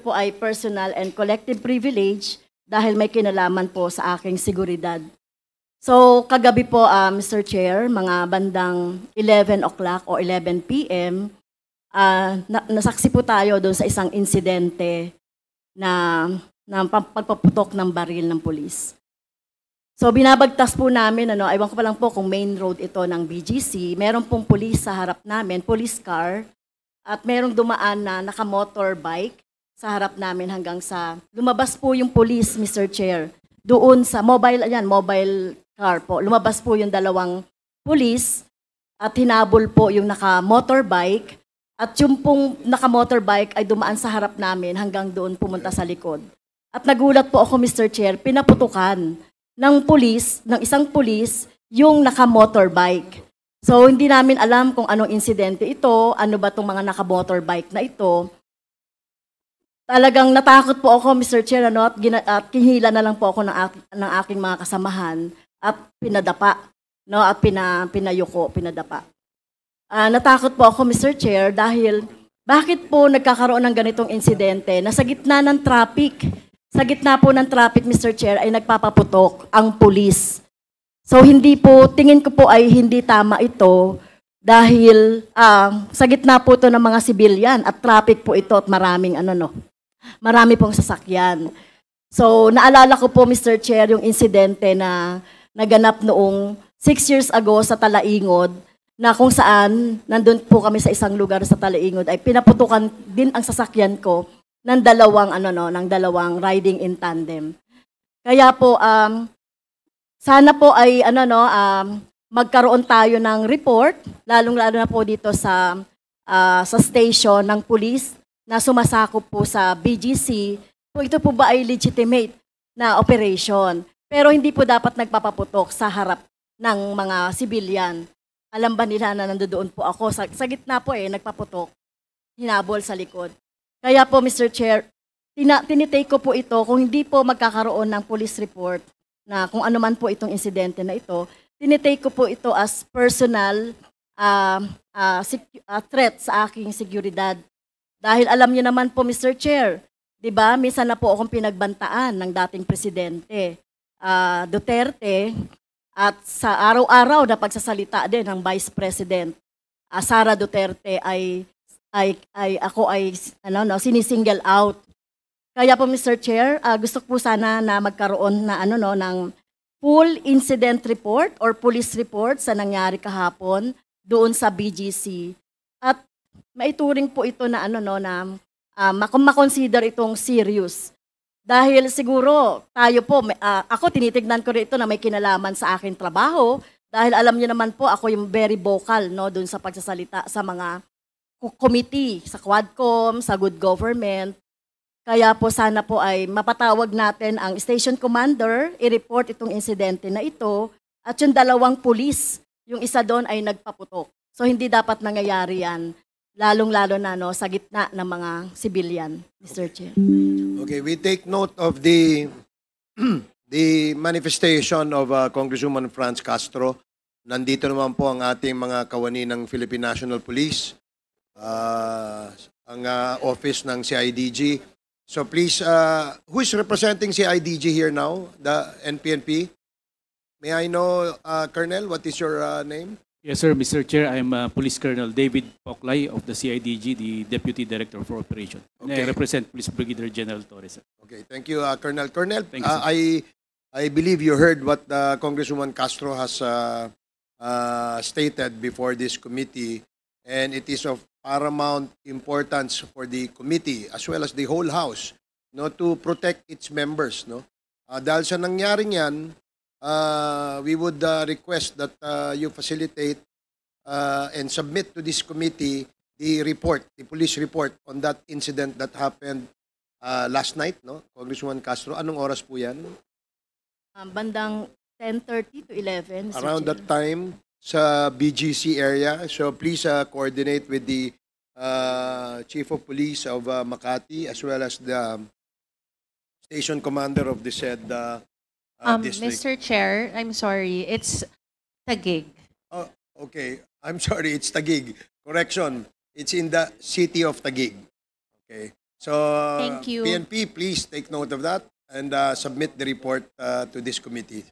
ito po ay personal and collective privilege dahil may kinalaman po sa aking seguridad. So, kagabi po, Mr. Chair, mga bandang 11 o'clock o 11 p.m., nasaksi po tayo doon sa isang insidente na pagpaputok ng baril ng pulis. So, binabagtas po namin, aywan ko pa lang po kung main road ito ng BGC, meron pong pulis sa harap namin, police car, at merong dumaan na naka-motorbike sa harap namin hanggang sa lumabas po yung pulis, Mr. Chair, doon sa mobile car po. Lumabas po yung dalawang pulis at hinabol po yung naka-motorbike at yung pong naka-motorbike ay dumaan sa harap namin hanggang doon pumunta sa likod. At nagulat po ako, Mr. Chair, pinaputukan ng isang pulis yung naka-motorbike. So hindi namin alam kung anong insidente ito, ano ba itong mga naka-motorbike na ito. Talagang natakot po ako, Mr. Chair, at kinihila na lang po ako ng aking mga kasamahan at pinadapa, at pinadapa. Natakot po ako, Mr. Chair, dahil bakit po nagkakaroon ng ganitong insidente na sa gitna ng traffic, Mr. Chair, ay nagpapaputok ang pulis. So tingin ko po ay hindi tama ito dahil sa gitna po ito ng mga sibilyan at traffic po ito at marami pong sasakyan. So naalala ko po, Mr. Chair, yung insidente na naganap noong 6 years ago sa Talaingod na kung saan nandun po kami sa isang lugar sa Talaingod ay pinaputukan din ang sasakyan ko ng dalawang riding in tandem. Kaya po sana po ay magkaroon tayo ng report, lalong-lalo na po dito sa station ng police na sumasakop po sa BGC. Kung ito po ba ay legitimate na operation. Pero hindi po dapat nagpapaputok sa harap ng mga civilian. Alam ba nila na nandoon po ako? Sa gitna po nagpaputok, hinabol sa likod. Kaya po, Mr. Chair, tinitake ko po ito kung hindi po magkakaroon ng police report na kung ano man po itong insidente na ito, tinitake ko po ito as personal threat sa aking seguridad. Dahil alam niyo naman po, Mr. Chair, di ba, minsan na po akong pinagbantaan ng dating presidente Duterte at sa araw-araw na pagsasalita din ng Vice President Sara Duterte ay sinisingle out. Kaya po, Mr. Chair, gusto ko po sana na magkaroon na ng full incident report or police report sa nangyari kahapon doon sa BGC. At maituring po ito na makonsider itong serious. Dahil siguro tayo po, ako tinitignan ko rin ito na may kinalaman sa aking trabaho dahil alam niyo naman po ako yung very vocal doon sa pagsasalita sa mga committee, sa Quadcom, sa Good Government. Kaya po sana po ay mapatawag natin ang station commander, i-report itong insidente na ito at yung dalawang pulis, yung isa doon ay nagpaputok. So hindi dapat nangyayari yan. Lalong-lalo na sa gitna ng mga civilian, Mr. Chair. Okay, we take note of the the manifestation of Congresswoman Franz Castro. Nandito naman po ang ating mga kawani ng Philippine National Police, ang office ng CIDG. So please, who is representing CIDG here now? The NPNP? May I know, Colonel, what is your name? Yes, sir. Mr. Chair, I'm Police Colonel David Poclay of the CIDG, the Deputy Director for Operation. Okay. I represent Police Brigadier General Torres. Sir. Okay, thank you, Colonel. Colonel, Thank you, I believe you heard what Congresswoman Castro has stated before this committee, and it is of paramount importance for the committee as well as the whole House to protect its members. Dahil sa nangyaring yan, we would request that you facilitate and submit to this committee the report, the police report on that incident that happened last night, Congresswoman Castro. Anong oras po yan? Bandang 10:30 to 11, Mr. Around Chair. that time sa BGC area. So please coordinate with the Chief of Police of Makati as well as the station commander of the said district. Mr. Chair, I'm sorry, it's Taguig. Oh, okay. I'm sorry, it's Taguig. Correction. It's in the city of Taguig. Okay. So, Thank you. PNP, please take note of that and submit the report to this committee.